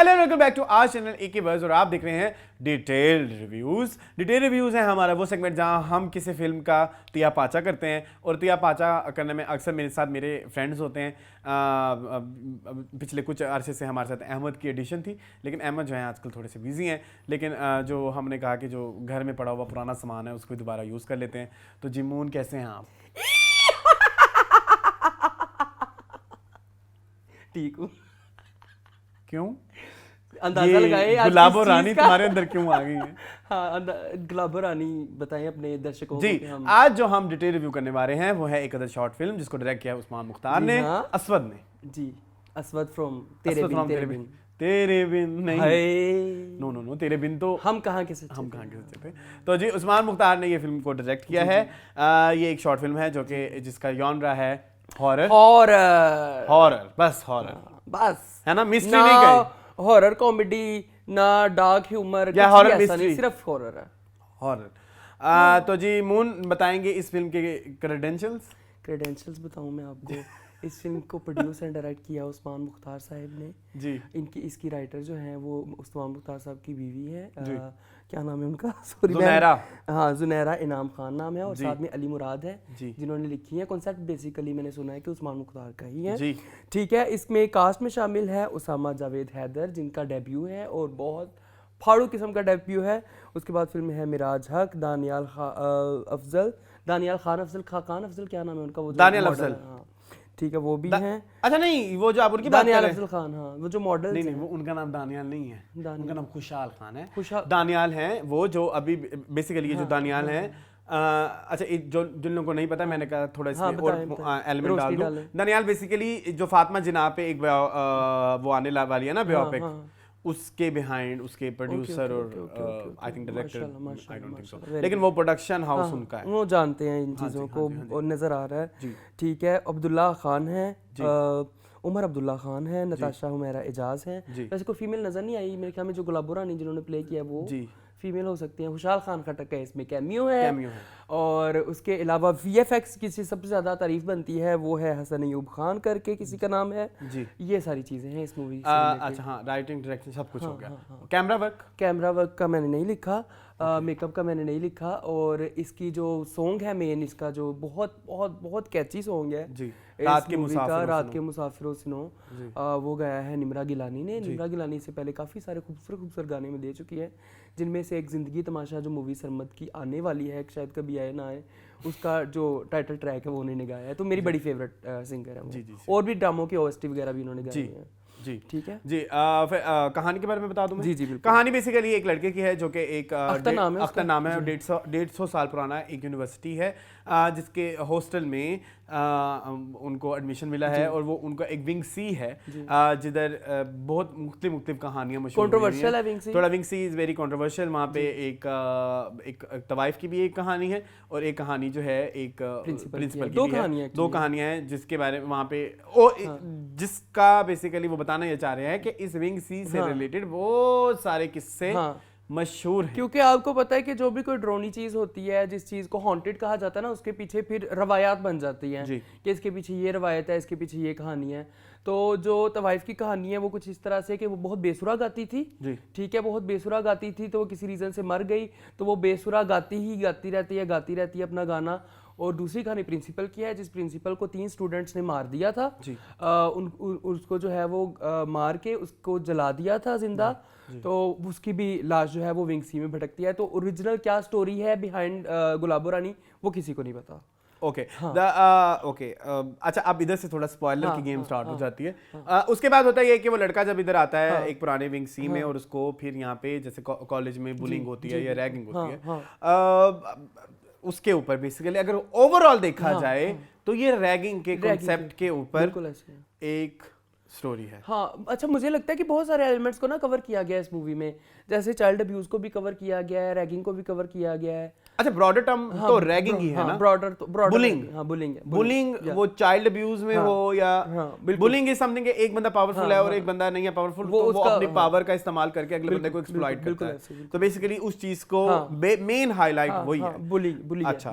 Hello welcome back to our channel AK buzz और आप देख रहे हैं डिटेल्ड रिव्यूज। डिटेल रिव्यूज है हमारा वो सेगमेंट जहां हम किसी फिल्म का तिया पाचा करते हैं और तिया पाचा करने में अक्सर मेरे साथ मेरे फ्रेंड्स होते हैं। पिछले कुछ अरसे से हमारे साथ अहमद की एडिशन थी, लेकिन अहमद जो है आजकल थोड़े से बिजी हैं, लेकिन जो हमने कहा कि जो घर में पड़ा हुआ पुराना सामान है उसको दोबारा यूज़ कर लेते हैं। तो जिमून कैसे हैं आप? ठीक हूँ। क्यों? अंदाजा लगाए आज गुलाबो किस रानी चीज़ का? तुम्हारे अंदर क्यों आ गई है? हाँ, गुलाबो रानी बताएं अपने दर्शकों को जी, कि हम आज जो हम डिटेल रिव्यू करने वाले हैं वो है एक अदर शॉर्ट फिल्म जिसको डायरेक्ट किया है उस्मान मुख्तार जी ने, हाँ। असवद ने। जी असवद फ्रॉम तेरे असवद बिन from तेरे बिन तेरे बिन नहीं, हाय नो तेरे बिन तो हम कहाँ के सच्चे हम थे? कहाँ के सच्चे थे। तो जी उस्मान मुख्तार ने ये फिल्म को डायरेक्ट किया है। ये एक शॉर्ट फिल्म है जो कि जिसका जॉनरा है हॉरर। हॉरर हॉरर, बस हॉरर बस है ना, मिस्ट्री नहीं गई। हॉरर कॉमेडी ना डार्क ह्यूमर या कुछ horror भी ऐसा नहीं, mystery। सिर्फ हॉरर है। हॉरर। तो जी मून बताएंगे इस फिल्म के क्रेडेंशियल्स। क्रेडेंशियल्स बताऊं मैं आपको। इस फिल्म को प्रोड्यूस एंड डायरेक्ट किया उस्मान मुख्तार साहब ने। जी इसकी राइटर जो हैं वो उस्मान मुख्तार साहब की बीवी है। जी। क्या नाम है उनका? सॉरी जुनैरा। हाँ, जुनैरा इनाम खान नाम है और जी। साथ में अली मुराद है जी। जिन्होंने लिखी है। कॉन्सेप्ट बेसिकली मैंने सुना है कि उस्मान मुख्तार का ही है। जी ठीक है, इसमें कास्ट में शामिल है उसामा जावेद हैदर जिनका डेब्यू है और बहुत फाड़ू किस्म का डेब्यू है। उसके बाद फिल्म में है मिराज हक, दानियाल खान अफजल क्या नाम है उनका? वो जो दानियाल model अफजल। है, हाँ ठीक है, वो भी हैं। अच्छा नहीं, वो जो आप उनकी बात कर दानियाल रहे हैं, अफजल खान, हाँ वो जो मॉडल नहीं वो उनका नाम दानियाल नहीं है, उनका नाम खुशहाल खान है। खुशहाल- दानियाल हैं वो जो अभी बेसिकली ये जो दानियाल हैं। अच्छा जो जिन लोगों को नहीं पता, मैंने कहा थोड़ा हाँ, इसमें बताएं, और बताएं। एलिमेंट डाल रोशनी दूं। डालें। दानियाल बेसिकली जो फातिमा जिन्ना पे एक वो आने वाली है ना बायोपिक, हाँ। उसके बिहाइंड उसके प्रोड्यूसर और ओके, आई थिंक डायरेक्टर, माशाल्लाह, आई डोंट थिंक सो, माशाल्लाह, लेकिन वो प्रोडक्शन हाउस उनका है। वो जानते हैं इन हाँ चीज़ों जी, को हाँ जी। और नज़र आ रहा है। जी। ठीक है, अब्दुल्ला खान है, जी। उमर अब्दुल्ला खान है, नताशा हुमैरा एजाज है। जी। वैसे कोई फीमेल नज़र नहीं आई मेरे ख्याल में। जो गुलाबो रानी जिन्होंने प्ले किया वो जी। फीमेल हो सकती हैं। खुशहाल खान खटक है इसमें, कैमियो है। कैमियो है। और उसके अलावा वीएफएक्स की सबसे ज़्यादा तारीफ बनती है वो है हसन अयूब खान करके किसी का नाम है। जी। ये सारी चीज़ें हैं इस मूवी से अच्छा हाँ, राइटिंग डायरेक्शन सब कुछ हो गया। कैमरा वर्क, कैमरा वर्क का मैंने नहीं लिखा, मेकअप का मैंने नहीं लिखा। और इसकी जो सॉन्ग है मेन, इसका जो बहुत बहुत बहुत कैची सॉन्ग है जी, इस रात के मूवी का, मुसाफिरों रात सुनो। के मुसाफिरों सुनो, वो गाया है निम्रा गिलानी ने। निम्रा गिलानी से पहले काफ़ी सारे खूबसूरत गाने में दे चुकी है, जिनमें से एक ज़िंदगी तमाशा जो मूवी सरमद की आने वाली है, शायद कभी आए ना आए, उसका जो टाइटल ट्रैक है वो उन्होंने गाया है। तो मेरी बड़ी फेवरेट सिंगर है वो। जी, जी, और भी ड्रामों की ओएसटी वगैरह भी उन्होंने गाई है। जी ठीक है जी। फिर कहानी के बारे में बता दूं मैं? जी, बिल्कुल। कहानी बेसिकली एक लड़के की है जो कि एक अख्तर नाम है अख्तर नाम है, 150 साल पुराना एक यूनिवर्सिटी है जिसके हॉस्टल में उनको एडमिशन मिला है और वो उनका एक विंग सी है जिधर बहुत मुख्तलिफ कहानियां मशहूर कंट्रोवर्शियल है विंग सी। थोड़ा विंग सी इज़ वेरी कंट्रोवर्शियल। वहाँ पे एक तवाइफ की भी एक कहानी है और एक कहानी जो है एक प्रिंसिपल की दो भी है। कहानियां दो कहानियां हैं जिसके बारे में वहाँ पे जिसका बेसिकली वो बताना ये चाह रहे हैं कि इस विंग सी से रिलेटेड बहुत सारे किस्से मशहूर है। क्योंकि आपको पता है कि जो भी कोई ड्रोनी चीज होती है, जिस चीज को हॉन्टेड कहा जाता है ना, उसके पीछे फिर रवायात बन जाती हैं कि इसके पीछे ये रवायत है, इसके पीछे ये कहानी है। तो जो तवाइफ की कहानी है वो कुछ इस तरह से कि वो बहुत बेसुरा गाती थी। ठीक है, बहुत बेसुरा गाती थी, तो वो किसी रीजन से मर गई, तो वो बेसुरा गाती रहती है अपना गाना। और दूसरी कहानी प्रिंसिपल की है, जिस प्रिंसिपल को 3 स्टूडेंट्स ने मार दिया था। उसको जो है वो मार के उसको जला दिया था जिंदा। तो उसकी भी लाश जो है वो विंग सी में भटकती है। तो ओरिजिनल क्या स्टोरी है बिहाइंड गुलाबो रानी वो किसी को नहीं पता। ओके अच्छा, अब इधर से थोड़ा स्पॉइलर की गेम स्टार्ट हो जाती है। उसके बाद होता है ये कि वो लड़का जब इधर आता है एक पुराने विंग सी में, और उसको फिर यहाँ पे जैसे कॉलेज में बुलिंग होती है या रैगिंग होती है, उसके ऊपर बेसिकली अगर ओवरऑल देखा जाए तो ये रैगिंग के कॉन्सेप्ट के ऊपर एक स्टोरी है। हाँ, अच्छा, मुझे लगता है कि बहुत सारे एलिमेंट्स को ना कवर किया गया है इस मूवी में। जैसे चाइल्ड अब्यूज को भी कवर किया गया है, रैगिंग को भी कवर किया गया है। अच्छा, ब्रॉडर टर्म तो रैगिंग ही है ना? ब्रॉडर बुलिंग, हाँ, बुलिंग है। बुलिंग वो चाइल्ड अब्यूज में हो या बुलिंग इज समथिंग कि एक बंदा पावरफुल है और एक बंदा नहीं है पावरफुल, तो वो अपनी पावर का इस्तेमाल करके अगले बंदे को एक्सप्लॉइट करता है। तो बेसिकली उस चीज को मेन हाईलाइट वही है, बुलिंग। अच्छा,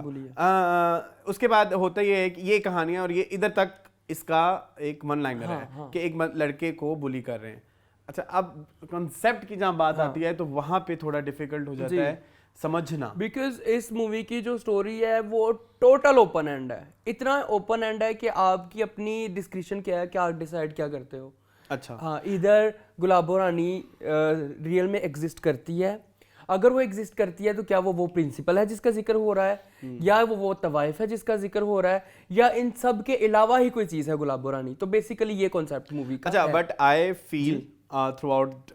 उसके बाद होता ये है कि ये कहानियां और ये इधर तक इसका एक वन लाइनर है कि एक लड़के को बुली कर रहे हैं। अच्छा, अब कॉन्सेप्ट की जहाँ बात आती है तो वहां पे थोड़ा डिफिकल्ट हो जाता है समझना, बिकॉज इस मूवी की जो स्टोरी है वो टोटल ओपन एंड है, इतना ओपन एंड है कि आपकी अपनी डिस्क्रिप्शन क्या है, क्या आप डिसाइड क्या करते हो। अच्छा, हाँ, इधर गुलाबो रानी रियल में एग्जिस्ट करती है, अगर वो एग्जिस्ट करती है तो क्या वो प्रिंसिपल है जिसका जिक्र हो रहा है, या वो तवाइफ है जिसका जिक्र हो रहा है, या इन सब के अलावा ही कोई चीज है गुलाबो रानी। तो बेसिकली ये कॉन्सेप्ट मूवी का अच्छा, है। But I feel throughout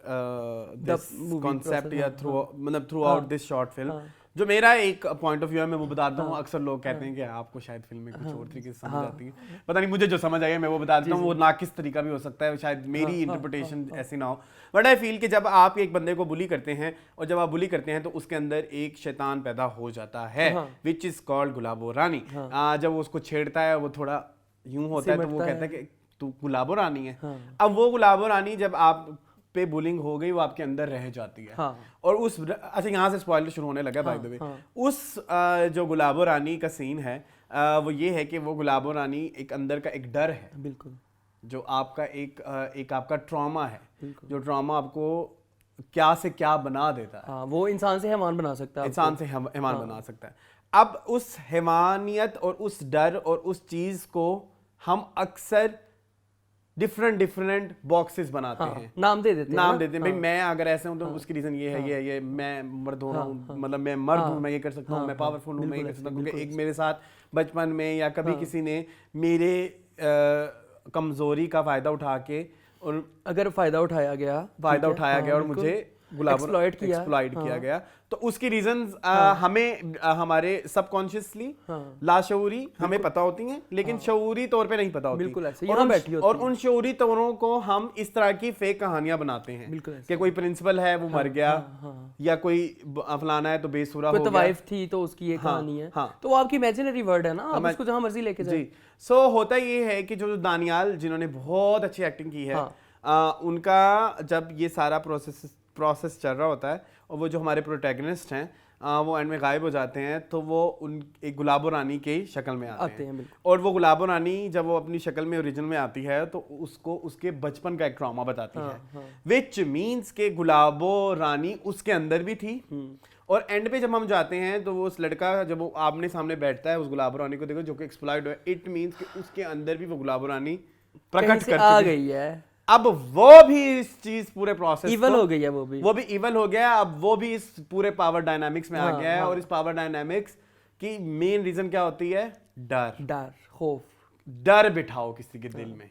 this concept या throughout this short film, जो मेरा एक पॉइंट ऑफ व्यू है मैं वो बताता हूँ। अक्सर लोग कहते हैं कि आपको शायद फिल्में कुछ और तरीके से समझ आती है, पता नहीं, मुझे जो समझ आई है मैं वो बताता हूँ, वो नाकिस तरीका भी हो सकता है, शायद मेरी इंटरप्रिटेशन ऐसी ना हो। बट आई फील कि जब आप एक बंदे को बुली करते हैं और जब आप बुली करते हैं तो उसके अंदर एक शैतान पैदा हो जाता है, विच इज कॉल्ड गुलाबो रानी। जब वो उसको छेड़ता है वो थोड़ा यूं होता है तो वो कहता है कि तू गुलाबो रानी है। अब वो गुलाबो रानी जब आप पे बुलिंग हो गई वो आपके अंदर रह जाती है। और उस, अच्छा यहाँ से स्पॉइलर शुरू होने लगा बाय द वे, उस जो गुलाबो रानी का सीन है वो ये है कि वो गुलाबो रानी एक अंदर का एक डर है, बिल्कुल, जो आपका एक आपका ट्रॉमा है, जो ट्रॉमा आपको क्या से क्या बना देता है। वो इंसान से हैवान बना सकता है, इंसान से हैवान बना सकता है। अब उस हैवानियत और उस डर और उस चीज को हम अक्सर डिफरेंट बॉक्सेस बनाते हैं, नाम दे देते हैं। भाई मैं अगर ऐसे हूं तो उसकी रीजन ये है, ये मैं मर्द हो रहा हूँ, मतलब मैं मर्द हूँ, मैं ये कर सकता हूँ, मैं पावरफुल हूँ, मैं ये कर सकता हूँ, क्योंकि एक मेरे साथ बचपन में या कभी किसी ने मेरे कमजोरी का फायदा उठा के, और अगर फायदा उठाया गया और मुझे एक्सप्लॉइट किया गया, तो उसकी रीजंस हमें हमारे सबकॉन्शियसली लाशऊरी हमें पता होती हैं, लेकिन शऊरी तौर पे नहीं पता होती। बिल्कुल ऐसे, और उन शऊरी तौरों को हम इस तरह की फेक कहानियां बनाते हैं कि कोई प्रिंसिपल है वो मर गया, या कोई फलाना है तो बेसुरा हो गया, तवाइफ थी तो उसकी ये कहानी है। तो वो आपकी इमेजिनरी वर्ड है ना, आप उसको जहां मर्जी लेके जाए। सो होता ये है कि जो दानियाल जिन्होंने बहुत अच्छी एक्टिंग की है, उनका जब ये सारा प्रोसेस चल रहा होता है और वो जो हमारे प्रोटैगनिस्ट हैं वो एंड में गायब हो जाते हैं, तो वो उन एक गुलाबो रानी की शक्ल में आते हैं। और वो गुलाबो रानी जब वो अपनी शक्ल में ओरिजिनल में आती है तो उसको उसके बचपन का एक ट्रॉमा बताती है, विच मीन्स के गुलाबो रानी उसके अंदर भी थी। और एंड पे जब हम जाते हैं तो वो उस लड़का जब वो आमने सामने बैठता है उस गुलाबो रानी को देखो जो कि एक्सप्लॉइट हुआ, इट मीन्स कि उसके अंदर भी वो गुलाबो रानी प्रकट कर आ गई है। अब वो भी इस चीज पूरे प्रोसेस इवल हो गई है, वो भी इवल हो गया। अब वो भी इस पूरे पावर डायनामिक्स में आ गया है। और इस पावर डायनामिक्स की मेन रीजन क्या होती है? डर, खौफ। डर बिठाओ किसी के दिल में,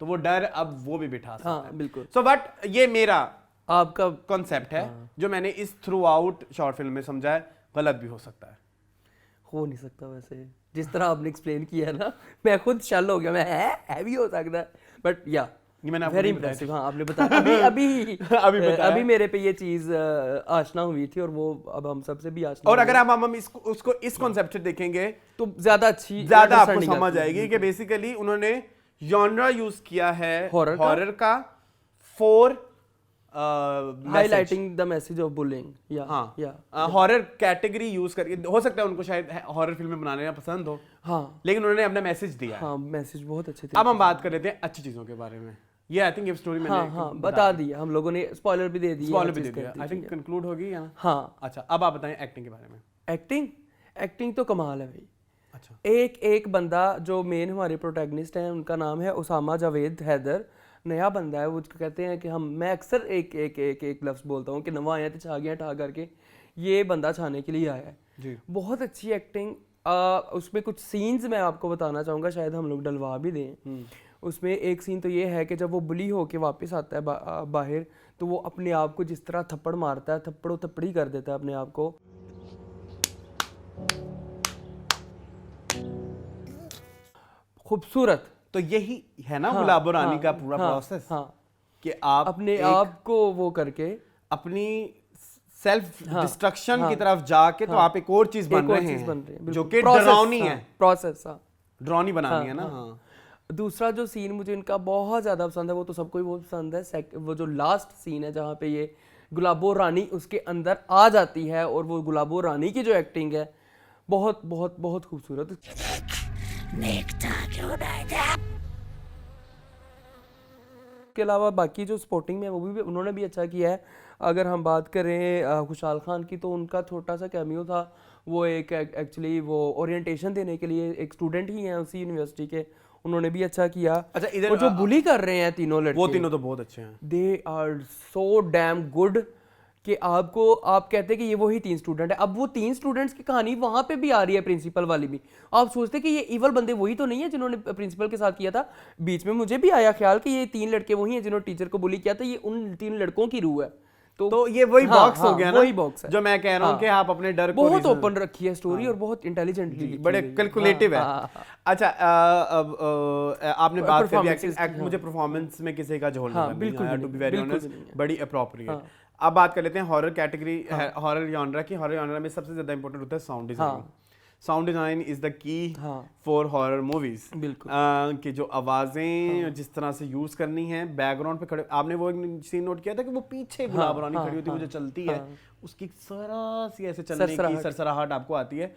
तो वो डर अब वो भी बिठा सकता है। बिल्कुल। सो बट ये मेरा आपका कॉन्सेप्ट है जो मैंने इस थ्रू आउट शॉर्ट फिल्म में समझा है, गलत भी हो सकता है। हो नहीं सकता वैसे, जिस तरह आपने एक्सप्लेन किया ना, मैं खुद शल हो गया, मैं है भी हो सकता है, बट या वेरी इंप्रेसिव। हाँ, आपने बताया अभी मेरे पे ये चीज आशना हुई थी, और वो अब हम सबसे भी आशना। और अगर हम उसको इस कॉन्सेप्ट से देखेंगे तो ज्यादा आपको समझ आएगी कि बेसिकली उन्होंने जॉनरा यूज किया है हॉरर का for highlighting the message of bullying. या हॉरर कैटेगरी यूज करके, हो सकता है उनको शायद हॉरर फिल्में बनाने में पसंद हो, लेकिन उन्होंने अपना मैसेज दिया है। मैसेज बहुत अच्छे थे। अब हम बात कर लेते हैं अच्छी चीजों के बारे में। ये आई थिंक ये स्टोरी मैंने बता दिया, हम लोगों ने स्पॉइलर भी दे दिया। आई थिंक कंक्लूड होगी या? अच्छा, अब आप बताएं एक्टिंग के बारे में। एक्टिंग तो कमाल है भाई। अच्छा, एक बंदा जो मेन हमारे प्रोटैगनिस्ट हैं, उनका नाम है उसामा जावेद हैदर। नया बंदा है वो, कहते हैं कि मैं अक्सर एक लफ्ज़ बोलता हूँ कि नवा आया तो छा गया ठा करके, ये बंदा छाने के लिए आया है जी। बहुत अच्छी एक्टिंग। उसमें कुछ सीन्स मैं आपको बताना चाहूँगा, शायद हम लोग डलवा भी दें। उसमें एक सीन तो ये है कि जब वो बुली होके वापस आता है बाहर, तो वो अपने आप को जिस तरह थप्पड़ मारता है, थप्पड़ी कर देता है अपने आप को। खूबसूरत। तो यही है ना गुलाबो रानी का पूरा प्रोसेस, कि आप अपने आप को वो करके अपनी सेल्फ डिस्ट्रक्शन की तरफ जाके तो आप एक और चीज बन रहे हैं जो कि डरावनी है। प्रोसेस डरावनी बनानी है ना। दूसरा जो सीन मुझे इनका बहुत ज्यादा पसंद है, वो तो सबको ही बहुत पसंद है, वो जो लास्ट सीन है जहाँ पे ये गुलाबो रानी उसके अंदर आ जाती है, और वो गुलाबो रानी की जो एक्टिंग है बहुत बहुत बहुत खूबसूरत। उसके अलावा बाकी जो स्पोर्टिंग में है वो भी उन्होंने भी अच्छा किया है। अगर हम बात करें खुशहाल खान की, तो उनका छोटा सा कैमियो था, वो एक एक्चुअली वो ओरिएंटेशन देने के लिए एक स्टूडेंट ही हैं उसी यूनिवर्सिटी के, उन्होंने भी अच्छा किया। अच्छा इधर वो जो बुली कर रहे हैं तीनों लड़के, वो तीनों तो बहुत अच्छे हैं, they are so damn good कि आपको आप कहते हैं कि ये वही 3 स्टूडेंट है। अब वो 3 स्टूडेंट्स की कहानी वहां पे भी आ रही है, प्रिंसिपल वाली भी। आप सोचते कि ये इवल बंदे वही तो नहीं है जिन्होंने प्रिंसिपल के साथ किया था। बीच में मुझे भी आया ख्याल कि ये 3 लड़के वही हैं जिन्होंने टीचर को बुली किया था, ये उन 3 लड़कों की रूह है। तो ये वही बॉक्स हो गया ना, वही बॉक्स है जो मैं कह रहा हूँ कि आप अपने डर को बहुत ओपन रखी है स्टोरी और बहुत इंटेलिजेंटली, बड़े कैलकुलेटिव है। अच्छा आपने बात करी मुझे परफॉर्मेंस में किसी का झोल नहीं आया, टू बी वेरी ऑनेस्ट, बड़ी अप्रोप्रिएट। अब बात कर लेते हैं हॉरर कैटेगरी, हॉरर जॉनरा की। हॉरर जॉनरा में सबसे ज्यादा इंपॉर्टेंट होता है sound design. Sound design is the key for horror movies. बिल्कुल कि जो आवाजें जिस तरह से यूज करनी है, बैकग्राउंड पे खड़े, आपने वो एक सीन नोट किया था कि वो पीछे गुलाब रानी खड़ी होती है, वो जो चलती है, उसकी जरा सी ऐसे चलने की सरसराहट आपको आती है।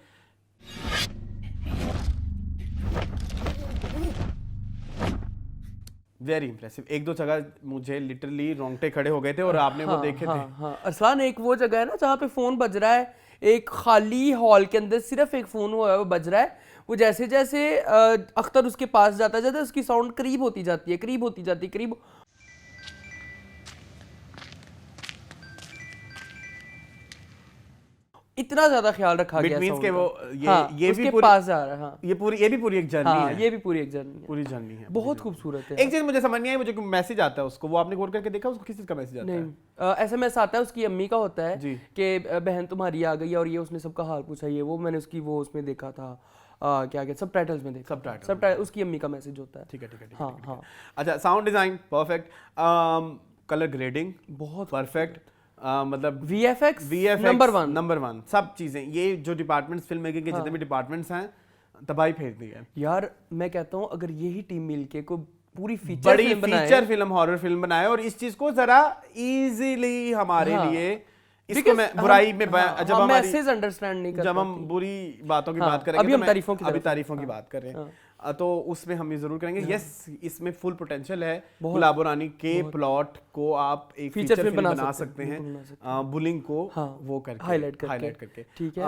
Very impressive. एक दो जगह मुझे लिटरली रोंगटे खड़े हो गए थे और आपने वो देखे थे। अरसलान, एक वो जगह है ना जहाँ पे फोन बज रहा है, एक खाली हॉल के अंदर सिर्फ एक फोन हुआ है, वो बज रहा है। वो जैसे जैसे अख्तर उसके पास जाता जाता है, उसकी साउंड करीब होती जाती है, करीब होती जाती है, करीब। इतना ज्यादा ख्याल रखा गया मींस के वो ये उसके भी पूरी पास जा रहा है। ये भी पूरी एक जर्नी है। ये भी पूरी एक जर्नी है, पूरी जर्नी है, बहुत खूबसूरत है। एक चीज मुझे समझ नहीं आई, मुझे मैसेज आता है उसको, वो आपने गौर करके देखा उसको किस चीज का मैसेज आता है? SMS आता है उसकी अम्मी का होता है कि बहन तुम्हारी आ गई है और ये उसने सबका हाल पूछा। ये वो मैंने उसकी वो उसमें देखा था, क्या क्या सबटाइटल्स में देखा, सबटाइटल उसकी अम्मी का मैसेज होता है। ठीक है। हाँ। अच्छा, sound design perfect, colour grading बहुत परफेक्ट, मतलब VFX नंबर 1 सब चीजें, ये जो डिपार्टमेंट्स फिल्म मेकिंग के जितने भी डिपार्टमेंट्स हैं तबाही फेर दी है यार। मैं कहता हूँ अगर यही टीम मिलके को पूरी फीचर फिल्म हॉरर फिल्म बनाए और इस चीज को जरा इजीली हमारे लिए, इसको मैं बुराई में जब हम मैसेज अंडरस्टैंड नहीं कर, जब हम बुरी बातों की बात करेंगे, अभी हम तारीफों की बात कर रहे हैं, तो उसमें हम ये जरूर करेंगे। यस, इसमें फुल पोटेंशियल है। गुलाब रानी के प्लॉट को आप एक फीचर फिल्म बना सकते हैं, बुलिंग को वो करके हाईलाइट करके। ठीक है।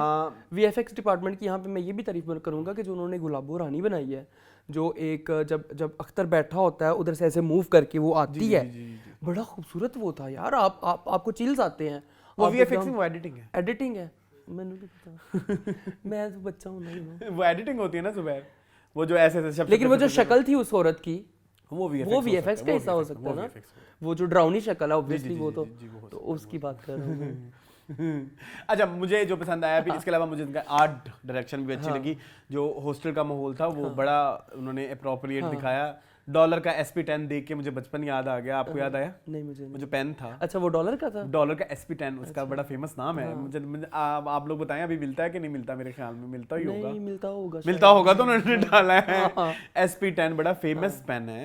VFX डिपार्टमेंट की यहाँ पे मैं ये भी तारीफ करूंगा कि जो उन्होंने गुलाबो रानी बनाई है, जो एक जब अख्तर बैठा होता है उधर से ऐसे मूव करके वो आती है, बड़ा खूबसूरत वो था यार। आपको चिल्स आते हैं। वो VFX वो एडिटिंग है, मैंने नहीं पता मैं तो बच्चा हूं नहीं। वो एडिटिंग होती है ना जुबैर, वो जो ऐसे शब्द, लेकिन वो जो शक्ल थी उस औरत की, वो VFX का हिस्सा हो सकता है ना। वो जो ड्राउनी शक्ल है ऑब्वियसली, वो तो उसकी बात कर रहा हूं। अच्छा, मुझे जो पसंद आया, फिर इसके अलावा मुझे इनका आर्ट डायरेक्शन भी अच्छी लगी। जो हॉस्टल का माहौल था वो बड़ा उन्होंने अप्रोप्रिएट दिखाया। डॉलर का SP10 देख के मुझे बचपन याद आ गया। आपको याद आया? नहीं, मुझे पेन था। अच्छा, वो डॉलर का था? डॉलर का SP10, उसका बड़ा फेमस नाम है। मुझे आप लोग बताएं अभी मिलता है कि नहीं मिलता? मेरे ख्याल में मिलता ही होगा। नहीं, मिलता होगा तो उन्होंने डाला है। SP10 बड़ा फेमस पेन है,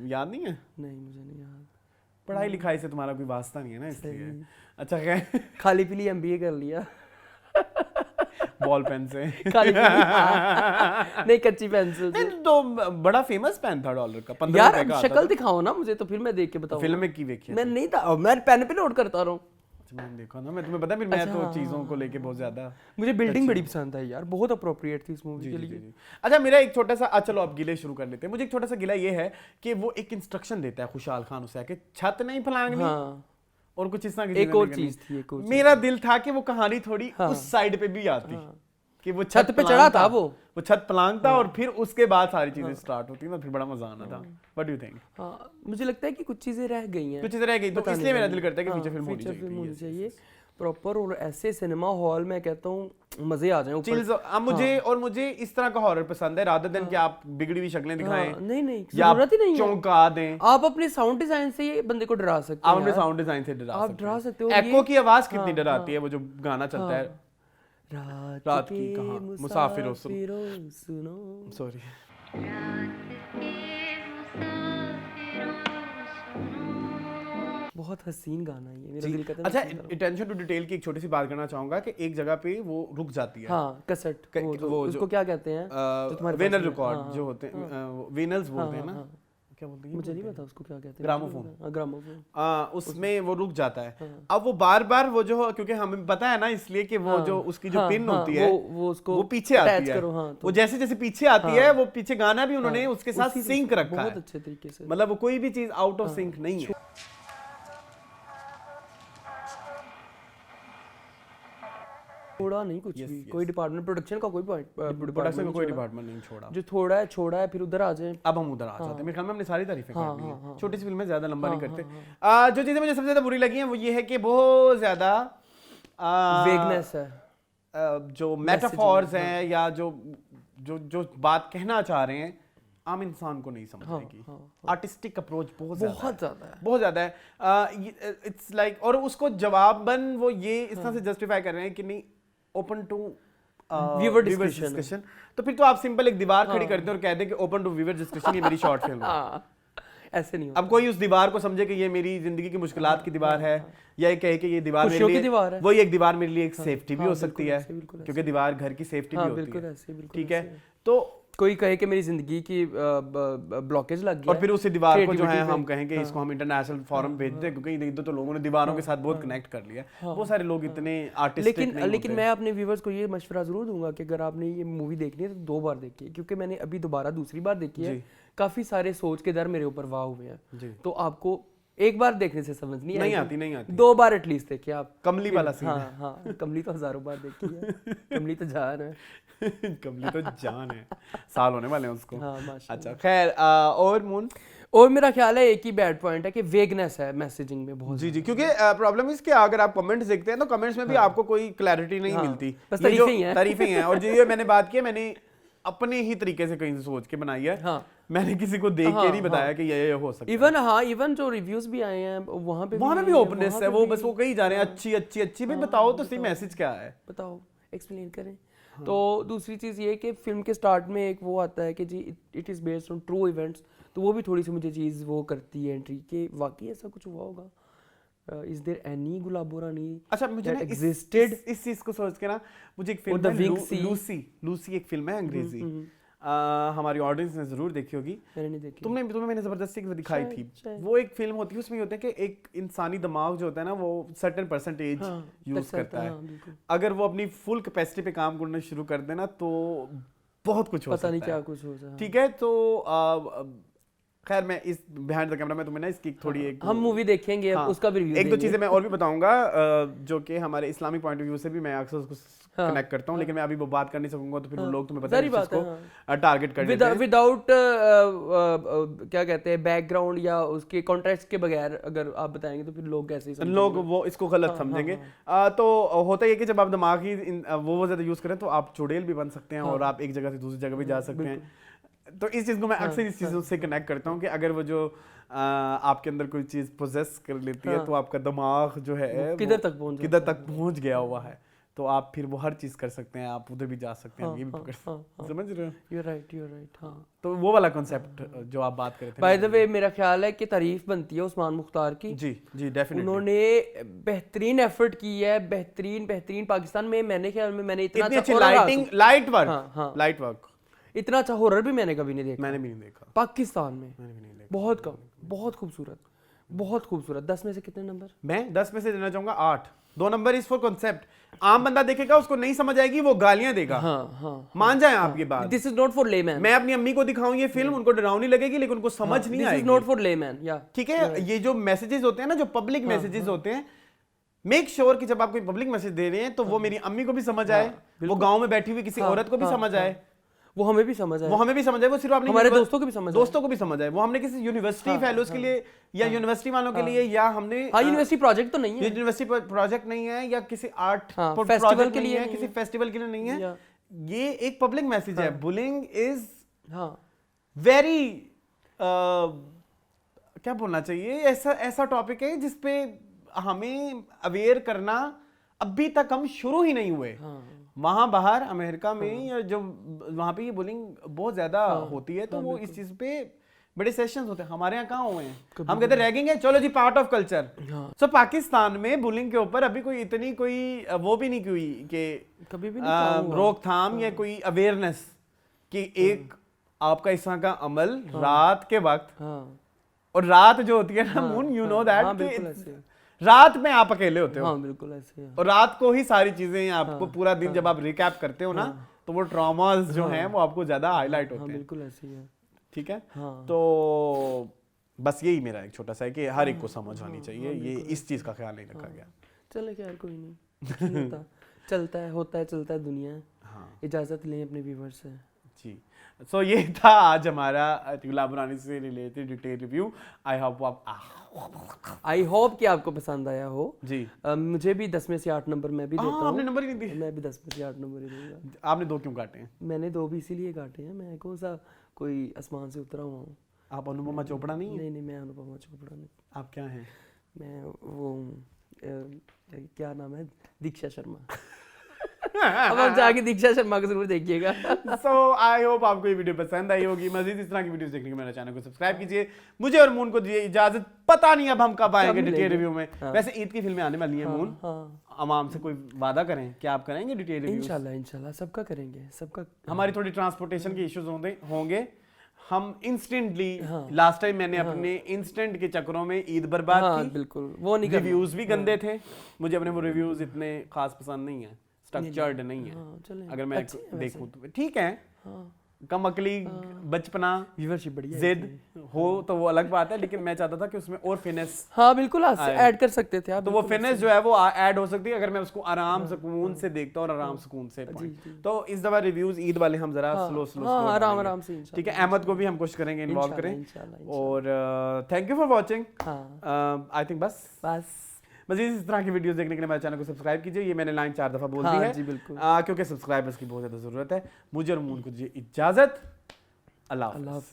याद नहीं है? नहीं, मुझे नहीं याद। पढ़ाई लिखाई से तुम्हारा कोई वास्ता नहीं है ना, इसलिए। अच्छा, खैर, खाली पीली MBA कर लिया बॉल पेन से खाली नहीं, कच्ची पेंसिल से। तो बड़ा फेमस पेन था डॉलर का, 15 यार शक्ल दिखाओ ना मुझे, तो फिर मैं देख के बताऊं। फिल्म में की देखी है? मैं नहीं था, मैं पेन पे नोट करता रहा हूं। अच्छा, मैंने देखा ना, मैं तुम्हें पता, फिर मैं तो चीजों को लेके बहुत ज्यादा, मुझे बिल्डिंग बड़ी पसंद आई यार, बहुत अप्रोप्रिएट थी इस मूवी के लिए। अच्छा, मेरा एक छोटा सा, चलो अब गिले शुरू कर लेते हैं। मुझे एक छोटा सा गिला ये है कि वो एक इंस्ट्रक्शन देता है खुशहाल खान उसे आके, छत नहीं फलांगनी और कुछ इस तरह की एक और चीज थी। मेरा दिल था कि वो कहानी थोड़ी उस साइड पे भी आती, कि वो छत पे चढ़ा था, वो छत पलांग था और फिर उसके बाद सारी चीजें स्टार्ट होती ना, फिर बड़ा मजा आना था। What do you think? मुझे लगता है कि कुछ चीजें रह गई हैं, कुछ चीजें रह गई, तो इसलिए मेरा दिल करता है कि फीचर फिल्म होनी चाहिए प्रॉपर, और ऐसे सिनेमा हॉल में कहता हूँ मजे आ जाएं ऊपर। मुझे इस तरह का हॉरर पसंद है, रादर देन कि आप बिगड़ी हुई शक्लें दिखाएं। नहीं, जरूरत ही नहीं है, चौंका दें। आप अपने साउंड डिजाइन से ये बंदे को डरा सकते हैं। आप अपने साउंड डिजाइन से डरा सकते हो। एको की आवाज कितनी डराती है, वो जो गाना चलता है रात की कहां मुसाफिरों सुनो, सॉरी, बहुत हसीन गाना है ये, मेरा दिल करता है। अच्छा, अटेंशन टू डिटेल की एक छोटी सी बात करना चाहूंगा कि एक जगह पे वो रुक जाती है। कैसेट, वो उसको क्या कहते हैं? विनल रिकॉर्ड जो होते हैं, विनल्स बोलते हैं ना, क्या बोलते हैं, मुझे नहीं पता उसको क्या कहते हैं, ग्रामोफोन। ग्रामोफोन उसमें वो रुक जाता है। अब वो बार बार वो जो, क्योंकि हमें पता है ना, इसलिए कि वो जो उसकी जो पिन होती है वो उसको वो पीछे आती है। वो जैसे जैसे पीछे आती है, वो पीछे गाना भी उन्होंने उसके साथ सिंक रखा है बहुत अच्छे तरीके से, मतलब वो कोई भी चीज आउट ऑफ सिंक नहीं है। छोड़ा नहीं कुछ भी, कोई डिपार्टमेंट प्रोडक्शन का कोई प्रोडक्शन का कोई डिपार्टमेंट नहीं छोड़ा, जो छोड़ा है फिर उधर आ जाए। अब हम उधर आ जाते हैं। मेरे ख्याल में हमने सारी तारीफें कर ली हैं। छोटी सी फिल्में ज्यादा लंबा नहीं करते। जो चीजें मुझे सबसे ज्यादा बुरी लगी हैं वो ये है कि बहुत ज्यादा वेगनेस है, जो मेटाफॉर्स हैं या जो बात कहना चाह रहे हैं आम इंसान को नहीं समझने की। आर्टिस्टिक अप्रोच बहुत ज्यादा है। इट्स लाइक, और उसको जवाबन वो ये इस तरह से जस्टिफाई कर रहे हैं कि नहीं, ओपन टू व्यूअर डिस्कशन। तो फिर तो आप सिंपल एक दीवार खड़ी करते हैं और कहते हैं कि ओपन टू व्यूअर डिस्कशन, ये मेरी शॉर्ट फिल्म है। ऐसे नहीं होता। अब कोई उस दीवार को समझे कि ये मेरी जिंदगी की मुश्किलात की दीवार है, या ये कहे कि ये दीवार मेरे लिए, वही एक दीवार मेरे लिए एक सेफ्टी भी हो सकती है, क्योंकि दीवार घर की सेफ्टी भी होती है। ठीक है, तो कोई कहे कि मेरी जिंदगी की ब्लॉकेज लग गया, और फिर उसी दीवार को जो है हम कहें कि इसको हम इंटरनेशनल फोरम भेज दें, क्योंकि इधर तो लोगों ने दीवारों के साथ बहुत कनेक्ट कर लिया। बहुत सारे लोग इतने आर्टिस्टिक नहीं होते। लेकिन मैं अपने व्यूअर्स को ये मशवरा जरूर दूंगा कि अगर आपने ये मूवी देखनी है तो 2 बार देखिए, क्योंकि मैंने अभी दोबारा दूसरी बार देखी है। काफी सारे सोच के दर मेरे ऊपर वाह हुए हैं, तो आपको एक बार देखने से समझ नहीं आती। 2 बार एटलीस्ट देखिए आप। कमली वाला सीन। हाँ, कमली तो हजारों बार देखी है। कमली तो जान है। कमली तो जान है, साल होने वाले हैं उसको। हाँ, अच्छा, खैर, और मून, और मेरा ख्याल है एक ही बैड पॉइंट है कि वेगनेस है मैसेजिंग में बहुत। जी, क्योंकि प्रॉब्लम इसके अगर आप कमेंट्स देखते हैं तो कमेंट्स में भी आपको कोई क्लैरिटी नहीं मिलती, बस तारीफें हैं। और जो मैंने बात की, मैंने अपने ही तरीके से कहीं सोच के बनाई है। मैंने किसी को देख के नहीं बताया कि ये हो सकता है। इवन जो रिव्यूज भी आए हैं वहां पे भी ओपननेस है। वो बस वो कही जा रहे हैं अच्छी भाई बताओ तो सही मैसेज क्या है, बताओ, एक्सप्लेन करें। तो दूसरी चीज ये कि फिल्म के स्टार्ट में एक वो आता है कि जी it is based on true events, तो वो भी थोड़ी सी मुझे चीज वो करती है एंट्री कि वाकई ऐसा कुछ हुआ होगा। इज देयर एनी गुलाबो रानी? अच्छा, मुझे ना एग्जिस्टेड इस चीज को सोच के ना मुझे एक फिल्म है लूसी एक फिल्म है अंग्रेजी, हमारी ऑडियंस ने जरूर देखी होगी। मैंने नहीं देखी। तुम्हें मैंने जबरदस्ती दिखाई थी। वो एक फिल्म होती है, उसमें होता है कि एक इंसानी दिमाग जो होता है ना वो सर्टेन परसेंटेज यूज करता है। अगर वो अपनी फुल कैपेसिटी पे काम करना शुरू कर देना तो बहुत कुछ हो सकता है, पता नहीं क्या कुछ हो जाए। ठीक है, तो खैर मैं इस बिहाइंड द कैमरा में तुम्हें ना इसकी थोड़ी एक हम मूवी देखेंगे, उसका भी रिव्यू एक दो चीजें मैं और भी बताऊंगा जो कि हमारे इस्लामिक पॉइंट ऑफ व्यू से भी मैं अक्सर उसको कनेक्ट करता हूं, लेकिन मैं अभी वो बात कर नहीं सकूंगा तो फिर लोग तुम्हें पता नहीं इसको टारगेट कर देते हैं विदाउट क्या कहते हैं बैकग्राउंड या उसके कॉन्टेक्स्ट के बगैर। अगर आप बताएंगे तो फिर लोग कैसे ही समझेंगे, लोग वो इसको गलत समझेंगे। तो होता है कि जब आप दिमाग ही वो ज्यादा यूज करें तो आप चुड़ैल भी बन सकते हैं और आप एक जगह से दूसरी जगह भी जा सकते हैं। तो इस चीज को मैं अक्सर इस चीजों से कनेक्ट करता हूँ कि अगर वो जो आपके अंदर कोई चीज पोजेस कर लेती है तो आपका दिमाग जो है किधर तक पहुंच गया हुआ है, तो आप फिर वो हर चीज कर सकते हैं, आप उधर भी जा सकते हैं, ये भी पकड़ सकते हैं। समझ रहे हो? You right. हाँ, तो वो वाला कॉन्सेप्ट जो आप बात कर रहे थे। बाय द वे मेरा ख्याल है कि तारीफ बनती है उस्मान मुख्तार की। जी डेफिनेटली। उन्होंने बेहतरीन एफर्ट की है, बेहतरीन पाकिस्तान में मैंने ख्याल में मैंने इतना लाइट वर्क इतना अच्छा हॉरर भी मैंने कभी नहीं देखा। मैंने भी नहीं देखा पाकिस्तान में, मैंने भी नहीं देखा। बहुत कम, बहुत खूबसूरत। 10 में से कितने नंबर? मैं 10 में से देना चाहूंगा 8। 2 नंबर इज फॉर कॉन्सेप्ट। आम बंदा देखेगा उसको नहीं समझ आएगी, वो गालियां देगा। मान जाए आप ये बात। This is not for layman. मैं अपनी अम्मी को दिखाऊं ये फिल्म, उनको डरावनी लगेगी लेकिन उनको समझ नहीं आएगी। This is not for layman. या ठीक है, ये जो मैसेजेस होते हैं ना, जो पब्लिक मैसेजेस होते हैं, मेक श्योर कि जब आप कोई पब्लिक मैसेज दे रहे हैं तो वो मेरी अम्मी को भी समझ आए, वो गांव में बैठी हुई किसी औरत को भी समझ आए, वो हमें भी समझ आए, वो सिर्फ अपने हमारे दोस्तों को भी समझ आए, वो हमने किसी यूनिवर्सिटी फेलोज के लिए या यूनिवर्सिटी वालों के लिए या हमने यूनिवर्सिटी प्रोजेक्ट तो नहीं है, यूनिवर्सिटी प्रोजेक्ट नहीं है या किसी आर्ट फेस्टिवल के लिए, किसी फेस्टिवल के लिए नहीं है, ये एक पब्लिक मैसेज है। बुलिंग इज वेरी क्या बोलना चाहिए, ऐसा टॉपिक है जिसपे हमें अवेयर करना अभी तक हम शुरू ही नहीं हुए। वहां बाहर अमेरिका में या जो वहां पे ये बुलिंग बहुत ज्यादा होती है, तो वो इस चीज पे बड़े सेशंस होते हैं। हमारे यहाँ कहाँ हुए हैं? हम कहते हैं रैगिंग है, चलो जी पार्ट ऑफ कल्चर। सो पाकिस्तान में बुलिंग के ऊपर अभी कोई इतनी कोई वो भी नहीं हुई कि कभी भी रोकथाम या कोई अवेयरनेस कि एक आपका इस तरह का अमल रात के वक्त, हाँ और रात जो होती है ना मून, यू नो हाँ, दैट बिल्कुल ऐसे। रात में आप अकेले होते हो, हाँ बिल्कुल ऐसे है। और रात को ही सारी चीजें आपको पूरा दिन जब आप रिकैप करते हो ना, तो वो ट्रॉमास जो हैं वो आपको ज्यादा हाईलाइट हाँ होते हैं। बिल्कुल ऐसे ही है। ठीक है, हाँ। तो बस यही मेरा एक छोटा सा है कि हर एक को समझ होनी चाहिए, ये इस चीज का ख्याल नहीं रखा गया। चले यार कोई नहीं, कुछ नहीं होता, चलता है, होता है, चलता है दुनिया। हाँ इजाजत लें अपने व्यूवर्स से जी। सो ये था आज हमारा गुलाब रानी से related detail review. I hope कि आपको पसंद आया हो जी। मुझे भी 10 में से 8 नंबर मैं भी देता हूँ। आपने नंबर ही नहीं दिए? मैं भी 10 में से 8 नंबर ही दूंगा। आपने 2 क्यों काटे हैं? मैंने 2 भी इसीलिए काटे हैं, मैं कौन सा कोई आसमान से उतरा हुआ हूँ। आप अनुपमा चोपड़ा नहीं है? नहीं नहीं, मैं अनुपमा चोपड़ा नहीं। आप क्या हैं? मैं वो क्या नाम है, दीक्षा शर्मा। अब आप जाके दीक्षा शर्मा को जरूर देखिएगा। सो आई होप आपको ये वीडियो पसंद आई होगी। मजीद इस तरह की वीडियोस देखने के मेरे चैनल को सब्सक्राइब कीजिए। मुझे और मून को दीजिए इजाजत। पता नहीं अब हम कब आएंगे डिटेल रिव्यू में। वैसे ईद की फिल्में आने वाली हैं मून, आवाम से कोई वादा करें कि आप करेंगे डिटेल रिव्यू? इंशाल्लाह इंशाल्लाह सबका करेंगे, सबका। हमारी थोड़ी ट्रांसपोर्टेशन के इश्यूज होंगे। हम इंस्टेंटली, लास्ट टाइम मैंने अपने इंस्टेंट के चक्करों में ईद बर्बाद की। बिल्कुल वो नहीं, रिव्यूज भी गंदे थे। मुझे अपने वो रिव्यूज इतने खास पसंद नहीं है, स्ट्रक्चर्ड नहीं है। अगर मैं देखूं तो ठीक है, कम अकली, बचपना, व्यूअरशिप बढ़िया जिद हो तो वो अलग बात है, लेकिन मैं चाहता था कि उसमें और फिनेस। हाँ बिल्कुल ऐड कर सकते थे आप, तो वो फिनेस जो है वो ऐड हो सकती है अगर मैं उसको आराम सुकून से देखता हूँ और आराम सुकून से। तो इस दफा रिव्यूज ईद वाले हम जरा स्लो आराम से, ठीक है। अहमद को भी हम कोशिश करेंगे इन्वॉल्व करें। और thank you for watching. I think बस मजीद इस तरह की वीडियोस देखने के लिए मेरे चैनल को सब्सक्राइब कीजिए। ये मैंने लाइन 4 दफा बोल दी है। जी बिल्कुल। क्योंकि सब्सक्राइबर्स की बहुत ज़्यादा ज़रूरत है। मुझे और मून को दीजिए इजाज़त। अल्लाह हाफ़िज़।